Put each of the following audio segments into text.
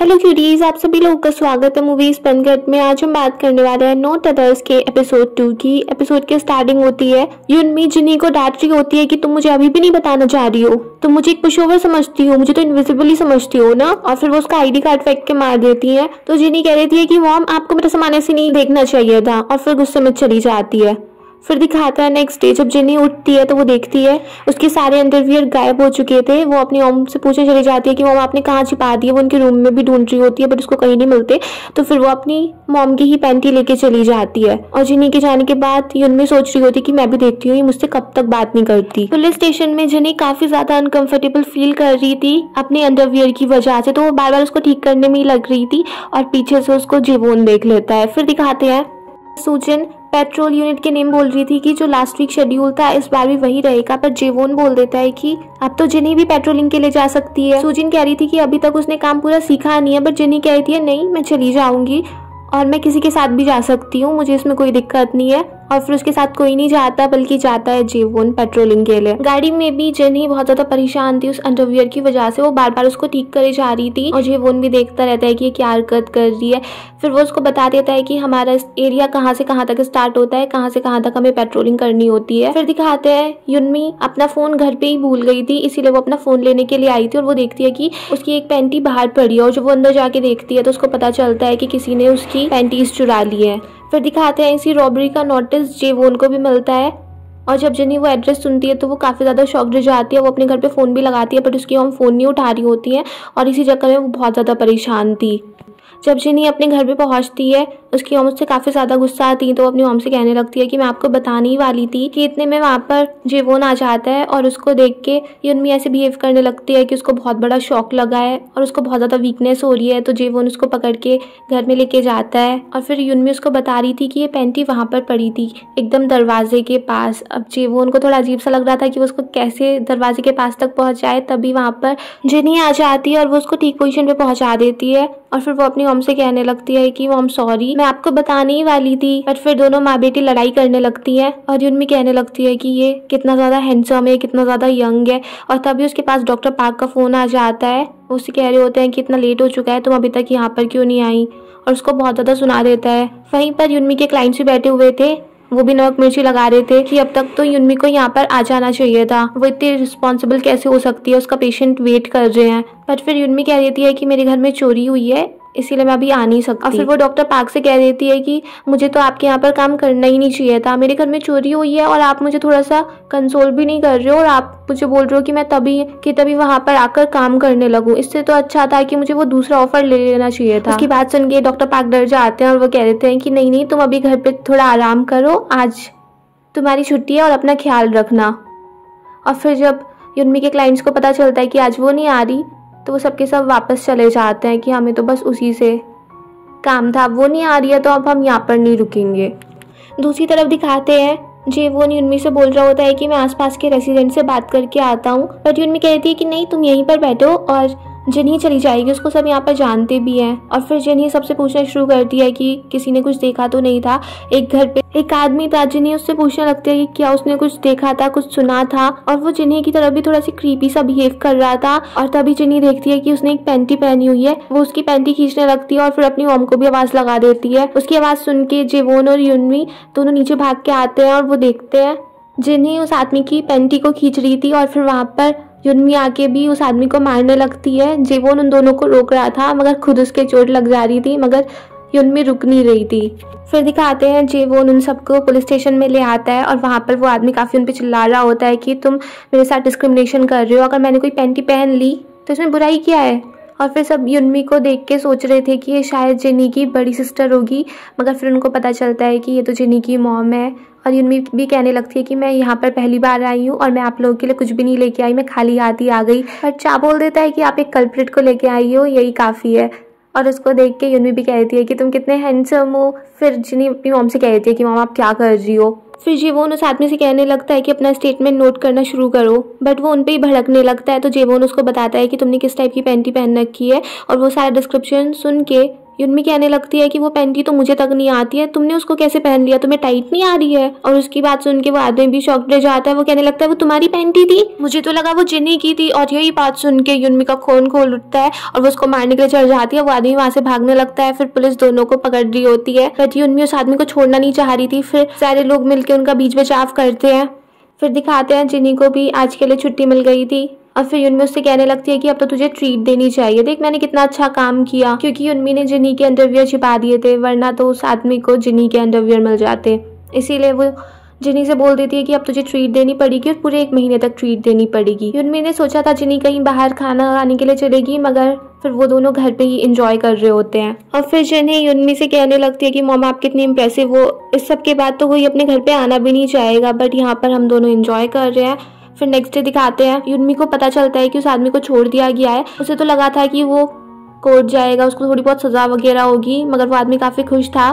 Hello cuties, आप सभी लोगों का स्वागत है मूवीज पंगत में। आज हम बात करने वाले हैं नॉट अदर्स के एपिसोड 2 की। एपिसोड की स्टार्टिंग होती है युनमी जिनी को डांट रही होती है कि तुम मुझे अभी भी नहीं बताना चाह रही हो, तुम मुझे एक पुशओवर समझती हो, मुझे तो इनविजिबल ही समझती हो ना। और फिर वो उसका आईडी कार्ड फेंक के मार देती है। तो जिनी कह रही थी कि मॉम आपको मेरा सामान ऐसे नहीं देखना चाहिए था, और फिर गुस्से में चली जाती है। फिर दिखाता है नेक्स्ट डे, जब जिनी उठती है तो वो देखती है उसके सारे अंडरवियर गायब हो चुके थे। वो अपनी मॉम से पूछने चली जाती है कि मॉम आपने कहाँ छिपा दिए। वो उनके रूम में भी ढूंढ रही होती है बट उसको कहीं नहीं मिलते। तो फिर वो अपनी मॉम की ही पैंटी लेके चली जाती है। और जिनी के जाने के बाद युनमी सोच रही होती है कि मैं भी देखती हूँ ये मुझसे कब तक बात नहीं करती। पुलिस स्टेशन में जिनी काफी ज्यादा अनकंफर्टेबल फील कर रही थी अपने अंडरवियर की वजह से, तो वो बार बार उसको ठीक करने में ही लग रही थी। और पीछे से उसको जीवोन देख लेता है। फिर दिखाते हैं सूजन पेट्रोल यूनिट के नेम बोल रही थी कि जो लास्ट वीक शेड्यूल था इस बार भी वही रहेगा, पर जेवोन बोल देता है कि अब तो जिनी भी पेट्रोलिंग के लिए जा सकती है। सूजन कह रही थी कि अभी तक उसने काम पूरा सीखा नहीं है, बट जिनी कह रही थी नहीं मैं चली जाऊंगी और मैं किसी के साथ भी जा सकती हूँ, मुझे इसमें कोई दिक्कत नहीं है। और फिर उसके साथ कोई नहीं जाता बल्कि जाता है जेवोन पेट्रोलिंग के लिए। गाड़ी में भी जिनी बहुत ज्यादा परेशान थी उस अंडरवियर की वजह से। वो बार बार उसको ठीक करे जा रही थी और जेवोन भी देखता रहता है कि ये क्या हरकत कर रही है। फिर वो उसको बता देता है कि हमारा एरिया कहाँ से कहाँ तक स्टार्ट होता है, कहाँ से कहाँ तक हमें पेट्रोलिंग करनी होती है। फिर दिखाते हैं युनमी अपना फोन घर पे ही भूल गई थी, इसीलिए वो अपना फोन लेने के लिए आई थी। और वो देखती है कि उसकी एक पैंटी बाहर पड़ी है और जब वो अंदर जाके देखती है तो उसको पता चलता है कि किसी ने उसकी पैंटीज चुरा ली है। फिर दिखाते हैं इसी रॉबरी का नोटिस जेवोन को भी मिलता है। और जब जिनी वो एड्रेस सुनती है तो वो काफ़ी ज़्यादा शॉक्ड हो जाती है। वो अपने घर पे फ़ोन भी लगाती है बट उसकी मॉम फ़ोन नहीं उठा रही होती है और इसी चक्कर में वो बहुत ज़्यादा परेशान थी। जब जिनी अपने घर पे पहुंचती है उसकी मॉम उससे काफ़ी ज़्यादा गुस्सा आती है। तो अपनी मॉम से कहने लगती है कि मैं आपको बताने ही वाली थी कि इतने में वहाँ पर जेवोन आ जाता है और उसको देख के युनमी ऐसे बिहेव करने लगती है कि उसको बहुत बड़ा शॉक लगा है और उसको बहुत ज़्यादा वीकनेस हो रही है। तो जेवोन उसको पकड़ के घर में लेके जाता है और फिर युनमी उसको बता रही थी कि ये पैंटी वहाँ पर पड़ी थी एकदम दरवाजे के पास। अब जेवोन को थोड़ा अजीब सा लग रहा था कि वो उसको कैसे दरवाजे के पास तक पहुँच जाए, तभी वहाँ पर जिनी आ जाती है और वो उसको ठीक पोजीशन पे पहुँचा देती है। और फिर वो अपनी मॉम से कहने लगती है कि मॉम सॉरी, मैं आपको बताने ही वाली थी। बट फिर दोनों माँ बेटी लड़ाई करने लगती है और युनमी कहने लगती है कि ये कितना ज़्यादा हैंडसम है, कितना ज़्यादा यंग है। और तभी उसके पास डॉक्टर पार्क का फ़ोन आ जाता है। वो उससे कह रहे होते हैं कि इतना लेट हो चुका है, तुम अभी तक यहाँ पर क्यों नहीं आई, और उसको बहुत ज़्यादा सुना देता है। वहीं पर युनमी के क्लाइंट्स भी बैठे हुए थे, वो भी नमक मिर्ची लगा रहे थे कि अब तक तो युनमी को यहाँ पर आ जाना चाहिए था, वो इतनी रिस्पॉन्सिबल कैसे हो सकती है, उसका पेशेंट वेट कर रहे हैं। बट फिर युनमी कह देती है कि मेरे घर में चोरी हुई है इसीलिए मैं अभी आ नहीं सकती। और फिर वो डॉक्टर पार्क से कह देती है कि मुझे तो आपके यहाँ पर काम करना ही नहीं चाहिए था, मेरे घर में चोरी हुई है और आप मुझे थोड़ा सा कंसोल भी नहीं कर रहे हो और आप मुझे बोल रहे हो कि मैं तभी वहाँ पर आकर काम करने लगूँ। इससे तो अच्छा था कि मुझे वो दूसरा ऑफर ले लेना चाहिए था। उसकी बात सुन के डॉक्टर पार्क डर जाते हैं और वो कह देते हैं कि नहीं तुम अभी घर पे थोड़ा आराम करो, आज तुम्हारी छुट्टी है और अपना ख्याल रखना। और फिर जब युनमी के क्लाइंट्स को पता चलता है कि आज वो नहीं आ रही तो वो सबके सब वापस चले जाते हैं कि हमें तो बस उसी से काम था, वो नहीं आ रही है तो अब हम यहाँ पर नहीं रुकेंगे। दूसरी तरफ दिखाते हैं जेवोन युनमी से बोल रहा होता है कि मैं आसपास के रेसिडेंट से बात करके आता हूँ, बट युनमी कहती है कि नहीं तुम यहीं पर बैठो और जिनी चली जाएगी, उसको सब यहाँ पर जानते भी हैं। और फिर जिनी सबसे पूछना शुरू करती है कि किसी ने कुछ देखा तो नहीं था। एक घर पे एक आदमी था, जिनी उससे पूछने लगती है कि क्या उसने कुछ देखा था, कुछ सुना था। और वो जिनी की तरफ भी थोड़ा सी क्रीपी सा बिहेव कर रहा था। और तभी जिनी देखती है कि उसने एक पैंटी पहनी हुई है, वो उसकी पैंटी खींचने लगती है और फिर अपनी मॉम को भी आवाज लगा देती है। उसकी आवाज सुन के जेवोन और युनमी दोनों नीचे भाग के आते हैं और वो देखते हैं जिनी उस आदमी की पैंटी को खींच रही थी। और फिर वहाँ पर युनमी आके भी उस आदमी को मारने लगती है। जेवोन उन दोनों को रोक रहा था मगर खुद उसके चोट लग जा रही थी, मगर युनमी रुक नहीं रही थी। फिर दिखाते हैं जेवोन उन सबको पुलिस स्टेशन में ले आता है और वहाँ पर वो आदमी काफ़ी उन पे चिल्ला रहा होता है कि तुम मेरे साथ डिस्क्रिमिनेशन कर रहे हो, अगर मैंने कोई पैंटी पहन ली तो इसमें बुराई क्या है। और फिर सब युनमी को देख के सोच रहे थे कि ये शायद जिनी की बड़ी सिस्टर होगी, मगर फिर उनको पता चलता है कि ये तो जिनी की मॉम है। और युनमी भी कहने लगती है कि मैं यहाँ पर पहली बार आई हूँ और मैं आप लोगों के लिए कुछ भी नहीं लेके आई, मैं खाली हाथ ही आ गई। पर चा बोल देता है कि आप एक कल्प्रिट को लेके आई हो, यही काफ़ी है। और उसको देख के युनमी भी कहती है कि तुम कितने हैंडसम हो। फिर जिनी अपनी मॉम से कहती है कि मॉम आप क्या कर रही हो। फिर जेवोन उस आदमी से कहने लगता है कि अपना स्टेटमेंट नोट करना शुरू करो, बट वो उन पे ही भड़कने लगता है। तो जेवोन उसको बताता है कि तुमने किस टाइप की पैंटी पहन रखी है और वो सारा डिस्क्रिप्शन सुन के युनमी कहने लगती है कि वो पैंटी तो मुझे तक नहीं आती है, तुमने उसको कैसे पहन लिया, तुम्हें टाइट नहीं आ रही है। और उसकी बात सुन के वो आदमी भी शॉक्ड रह जाता है। वो कहने लगता है वो तुम्हारी पैंटी थी, मुझे तो लगा वो जिन्नी की थी। और यही बात सुन के युनमी का खून खोल उठता है और वो उसको मारने के लिए चढ़ जाती है। वो आदमी वहां से भागने लगता है। फिर पुलिस दोनों को पकड़ रही होती है, बट युनमी उस आदमी को छोड़ना नहीं चाह रही थी। फिर सारे लोग मिलकर उनका बीच बचाव करते हैं। फिर दिखाते हैं जिन्नी को भी आज के लिए छुट्टी मिल गई थी। और फिर युनमी उससे कहने लगती है कि अब तो तुझे ट्रीट देनी चाहिए, देख मैंने कितना अच्छा काम किया, क्योंकि युनमी ने जिन्नी के अंडरवियर छिपा दिए थे, वरना तो उस आदमी को जिन्नी के अंडरवियर मिल जाते। इसीलिए वो जिन्नी से बोल देती है कि अब तुझे ट्रीट देनी पड़ेगी और पूरे 1 महीने तक ट्रीट देनी पड़ेगी। युनमी ने सोचा था जिन्नी कहीं बाहर खाना खाने के लिए चलेगी, मगर फिर वो दोनों घर पे ही इंजॉय कर रहे होते हैं। और फिर जिन्नी युनमी से कहने लगती है कि मॉम आप कितनी इम्प्रेसिव हो, इस सब के बाद तो कोई अपने घर पे आना भी नहीं चाहेगा, बट यहाँ पर हम दोनों इंजॉय कर रहे हैं। फिर नेक्स्ट डे दिखाते हैं, युनमी को पता चलता है कि उस आदमी को छोड़ दिया गया है। उसे तो लगा था कि वो कोर्ट जाएगा, उसको थोड़ी बहुत सजा वगैरह होगी, मगर वो आदमी काफी खुश था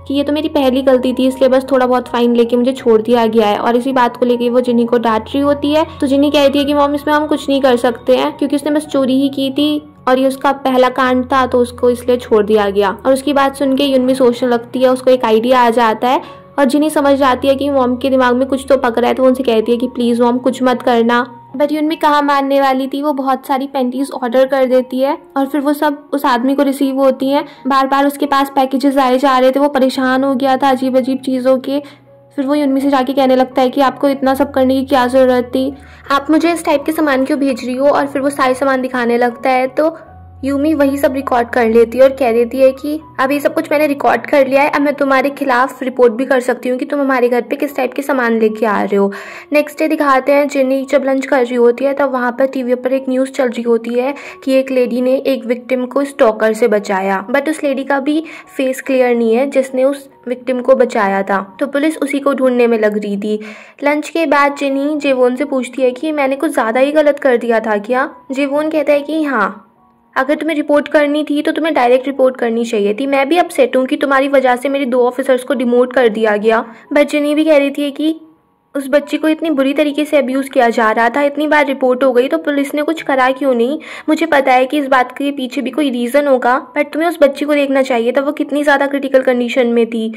कि ये तो मेरी पहली गलती थी, इसलिए बस थोड़ा बहुत फाइन लेके मुझे छोड़ दिया गया है। और इसी बात को लेके वो जिन्नी को डांट रही होती है। तो जिन्नी कहती है कि मॉम इसमें हम कुछ नहीं कर सकते हैं, क्योंकि उसने बस चोरी ही की थी और ये उसका पहला कांड था, तो उसको इसलिए छोड़ दिया गया। और उसकी बात सुन के युनमी सोचने लगती है, उसको एक आइडिया आ जाता है और जिन्नी समझ जाती है कि मॉम के दिमाग में कुछ तो पक रहा है। तो वो उनसे कहती है कि प्लीज मॉम कुछ मत करना, बट युनमी कहाँ मानने वाली थी। वो बहुत सारी पैंटीज ऑर्डर कर देती है और फिर वो सब उस आदमी को रिसीव होती हैं। बार बार उसके पास पैकेजेस आए जा रहे थे, वो परेशान हो गया था अजीब अजीब चीज़ों के। फिर वो युनमी से जाके कहने लगता है कि आपको इतना सब करने की क्या ज़रूरत थी, आप मुझे इस टाइप के सामान क्यों भेज रही हो। और फिर वो सारे सामान दिखाने लगता है। तो यूमी वही सब रिकॉर्ड कर लेती है और कह देती है कि अब ये सब कुछ मैंने रिकॉर्ड कर लिया है, अब मैं तुम्हारे खिलाफ रिपोर्ट भी कर सकती हूँ कि तुम हमारे घर पे किस टाइप के सामान लेके आ रहे हो। नेक्स्ट डे दिखाते हैं जिन्नी जब लंच कर रही होती है, तब वहाँ पर टीवी पर एक न्यूज़ चल रही होती है कि एक लेडी ने एक विक्टिम को स्टॉकर से बचाया, बट उस लेडी का भी फेस क्लियर नहीं है जिसने उस विक्टिम को बचाया था। तो पुलिस उसी को ढूंढने में लग रही थी। लंच के बाद जिन्नी जेवोन से पूछती है कि मैंने कुछ ज़्यादा ही गलत कर दिया था क्या। जेवोन कहता है कि हाँ, अगर तुम्हें रिपोर्ट करनी थी तो तुम्हें डायरेक्ट रिपोर्ट करनी चाहिए थी। मैं भी अपसेट हूँ कि तुम्हारी वजह से मेरे 2 ऑफिसर्स को डिमोट कर दिया गया। बट जिन्नी भी कह रही थी कि उस बच्ची को इतनी बुरी तरीके से अब्यूज़ किया जा रहा था, इतनी बार रिपोर्ट हो गई, तो पुलिस ने कुछ करा क्यों नहीं। मुझे पता है कि इस बात के पीछे भी कोई रीज़न होगा, बट तुम्हें उस बच्ची को देखना चाहिए था, वो कितनी ज़्यादा क्रिटिकल कंडीशन में थी।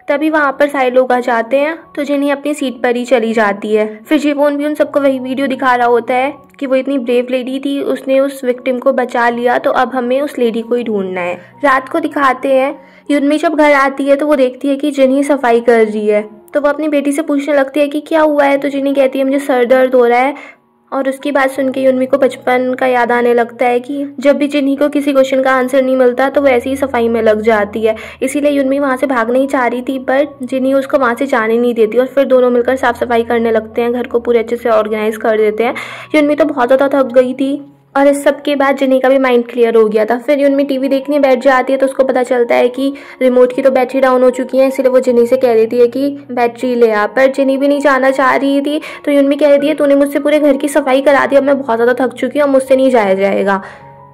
तभी वहाँ पर सारे लोग आ जाते हैं, तो जिन्नी अपनी सीट पर ही चली जाती है। फिर जेवोन भी उन सबको वही वीडियो दिखा रहा होता है कि वो इतनी ब्रेव लेडी थी, उसने उस विक्टिम को बचा लिया, तो अब हमें उस लेडी को ही ढूंढना है। रात को दिखाते हैं, युनमी जब घर आती है तो वो देखती है कि जिन्नी सफाई कर रही है। तो वो अपनी बेटी से पूछने लगती है कि क्या हुआ है। तो जिन्नी कहती है मुझे सर दर्द हो रहा है। और उसकी बात सुन के युनमी को बचपन का याद आने लगता है कि जब भी जिन्नी को किसी क्वेश्चन का आंसर नहीं मिलता तो वो ऐसी ही सफाई में लग जाती है। इसीलिए युनमी वहाँ से भागना ही चाह रही थी, पर जिन्नी उसको वहाँ से जाने नहीं देती और फिर दोनों मिलकर साफ सफाई करने लगते हैं, घर को पूरे अच्छे से ऑर्गेनाइज कर देते हैं। युनमी तो बहुत ज़्यादा थक गई थी और इस सब के बाद जिन्नी का भी माइंड क्लियर हो गया था। फिर युनमी टीवी देखने बैठ जाती है, तो उसको पता चलता है कि रिमोट की तो बैटरी डाउन हो चुकी है, इसलिए वो जिन्नी से कह देती है कि बैटरी ले आ। पर जिन्नी भी नहीं जाना चाह रही थी, तो युनमी कह रही है तूने मुझसे पूरे घर की सफाई करा दी, अब मैं बहुत ज़्यादा थक चुकी हूँ, अब मुझसे नहीं जाया जाएगा।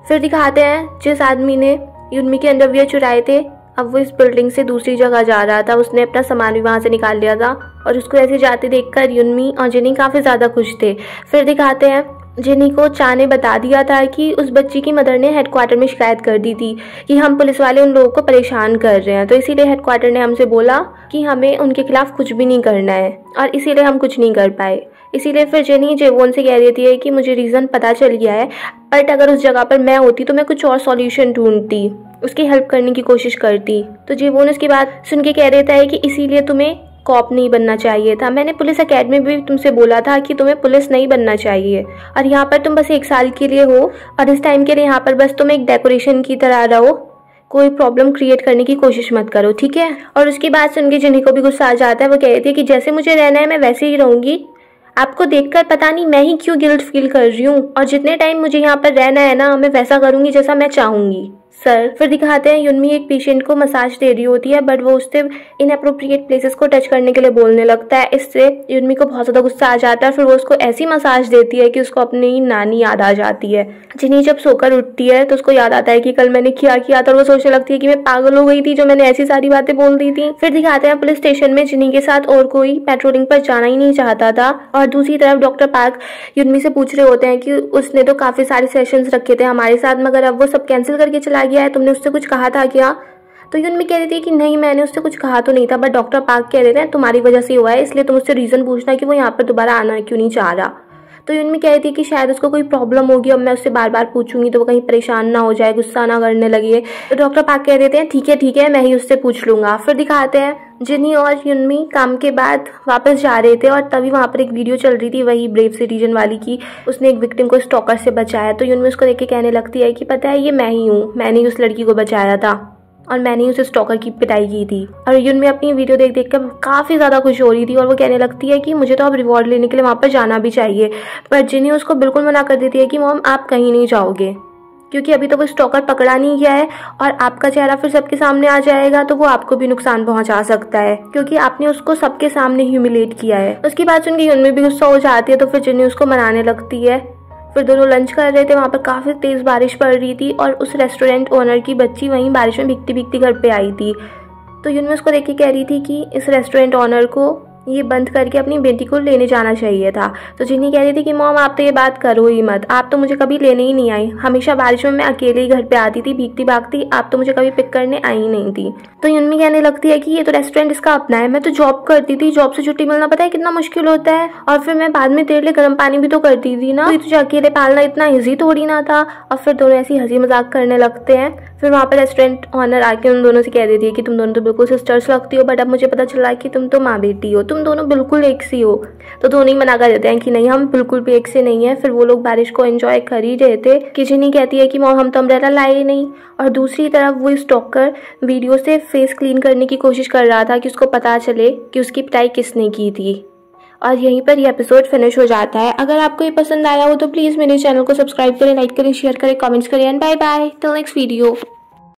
फिर दिखाते हैं जिस आदमी ने युनमी के अंडरवियर चुराए थे, अब वो इस बिल्डिंग से दूसरी जगह जा रहा था। उसने अपना सामान भी वहाँ से निकाल लिया था और उसको ऐसे जाते देखकर युनमी और जिन्नी काफ़ी ज़्यादा खुश थे। फिर दिखाते हैं जिन्नी को चा ने बता दिया था कि उस बच्ची की मदर ने हेडक्वार्टर में शिकायत कर दी थी कि हम पुलिस वाले उन लोगों को परेशान कर रहे हैं, तो इसीलिए हेडक्वार्टर ने हमसे बोला कि हमें उनके खिलाफ कुछ भी नहीं करना है और इसीलिए हम कुछ नहीं कर पाए। इसीलिए फिर जिन्नी जेवोन से कह देती है कि मुझे रीज़न पता चल गया है, बट अगर उस जगह पर मैं होती तो मैं कुछ और सॉल्यूशन ढूंढती, उसकी हेल्प करने की कोशिश करती। तो जेवोन उसकी बात सुन के कह देता है कि इसीलिए तुम्हें कॉप नहीं बनना चाहिए था। मैंने पुलिस एकेडमी में भी तुमसे बोला था कि तुम्हें पुलिस नहीं बनना चाहिए और यहाँ पर तुम बस 1 साल के लिए हो और इस टाइम के लिए यहाँ पर बस तुम एक डेकोरेशन की तरह रहो, कोई प्रॉब्लम क्रिएट करने की कोशिश मत करो, ठीक है। और उसकी बात सुन के जिन्नी को भी गुस्सा आ जाता है। वो कहती है कि जैसे मुझे रहना है मैं वैसे ही रहूंगी, आपको देखकर पता नहीं मैं ही क्यों गिल्ट फील कर रही हूँ, और जितने टाइम मुझे यहाँ पर रहना है ना मैं वैसा करूँगी जैसा मैं चाहूँगी सर। फिर दिखाते हैं युनमी एक पेशेंट को मसाज दे रही होती है, बट वो उससे इनअप्रोप्रिएट प्लेसेस को टच करने के लिए बोलने लगता है। इससे युनमी को बहुत ज़्यादा गुस्सा आ जाता है। फिर वो उसको ऐसी मसाज देती है कि उसको अपनी नानी याद आ जाती है। जिन्नी जब सोकर उठती है तो उसको याद आता है कि कल मैंने क्या किया था, और वो सोचने लगती है कि मैं पागल हो गई थी जो मैंने ऐसी सारी बातें बोल दी थी। फिर दिखाते हैं पुलिस स्टेशन में जिन्नी के साथ और कोई पेट्रोलिंग पर जाना ही नहीं चाहता था, और दूसरी तरफ डॉक्टर पार्क युनमी से पूछ रहे होते हैं कि उसने तो काफ़ी सारे सेशंस रखे थे हमारे साथ, मगर अब वो सब कैंसिल करके चला गया है, तुमने उससे कुछ कहा था क्या? तो युनमी कह रही थी कि नहीं, मैंने उससे कुछ कहा तो नहीं था, बट डॉक्टर पार्क कह रहे थे तुम्हारी वजह से हुआ है, इसलिए तुम उससे रीज़न पूछना कि वो यहाँ पर दोबारा आना क्यों नहीं चाह रहा। तो युनमी कह रही थी कि शायद उसको कोई प्रॉब्लम होगी, अब मैं उससे बार बार पूछूंगी तो वो कहीं परेशान ना हो जाए, गुस्सा ना करने लगे। तो डॉक्टर पार्क कह देते हैं ठीक है मैं ही उससे पूछ लूँगा। फिर दिखाते हैं जिन्ही और युनमी काम के बाद वापस जा रहे थे और तभी वहाँ पर एक वीडियो चल रही थी, वही ब्रेव सिटीजन वाली की, उसने एक विक्टिम को स्टॉकर से बचाया। तो युनमी उसको देख के कहने लगती है कि पता है ये मैं ही हूँ, मैंने ही उस लड़की को बचाया था और मैंने उसे स्टॉकर की पिटाई की थी। और युनमी अपनी वीडियो देख देख कर काफ़ी ज़्यादा खुश हो रही थी और वो कहने लगती है कि मुझे तो अब रिवॉर्ड लेने के लिए वहाँ पर जाना भी चाहिए। पर जिन्ही उसको बिल्कुल मना कर देती है कि मॉम आप कहीं नहीं जाओगे, क्योंकि अभी तो वो स्टॉकर पकड़ा नहीं गया है और आपका चेहरा फिर सबके सामने आ जाएगा तो वो आपको भी नुकसान पहुंचा सकता है, क्योंकि आपने उसको सबके सामने ह्यूमिलेट किया है। उसकी बात सुन के युनमी भी गुस्सा हो जाती है, तो फिर जिन्ही उसको मनाने लगती है। फिर दोनों लंच कर रहे थे, वहाँ पर काफ़ी तेज़ बारिश पड़ रही थी और उस रेस्टोरेंट ओनर की बच्ची वहीं बारिश में भीगती भीगती घर पे आई थी। तो युनमी उसको देख के कह रही थी कि इस रेस्टोरेंट ओनर को ये बंद करके अपनी बेटी को लेने जाना चाहिए था। तो जिन्ही कह रही थी कि मॉम आप तो ये बात करो ही मत, आप तो मुझे कभी लेने ही नहीं आई, हमेशा बारिश में मैं अकेले ही घर पे आती थी भीगती भागती, आप तो मुझे कभी पिक करने आई ही नहीं थी। तो युनमी कहने लगती है कि ये तो रेस्टोरेंट इसका अपना है, मैं तो जॉब करती थी, जॉब से छुट्टी मिलना पता है कितना मुश्किल होता है, और फिर मैं बाद में तेरे लिए गर्म पानी भी तो करती थी ना, तुझे अकेले पालना इतना ईजी थोड़ी ना था। और फिर दोनों ऐसी हंसी मजाक करने लगते हैं। फिर वहाँ पर रेस्टोरेंट ऑनर आके उन दोनों से कह देती है कि तुम दोनों तो बिल्कुल सिस्टर्स लगती हो, बट अब मुझे पता चला कि तुम तो माँ बेटी हो, तुम दोनों बिल्कुल एक सी हो। तो दोनों ही मना कर देते हैं कि नहीं हम बिल्कुल भी एक से नहीं है। फिर वो लोग बारिश को एंजॉय कर ही रहे थे कि जिन्ही कहती है कि मॉम हम तो अम्ब्रेला लाए ही नहीं, और दूसरी तरफ वो स्टॉकर वीडियो से फेस क्लीन करने की कोशिश कर रहा था कि उसको पता चले कि उसकी पिटाई किसने की थी। और यहीं पर यह एपिसोड फिनिश हो जाता है। अगर आपको ये पसंद आया हो तो प्लीज़ मेरे चैनल को सब्सक्राइब करें, लाइक करें, शेयर करें, कमेंट्स करें and bye bye till next video.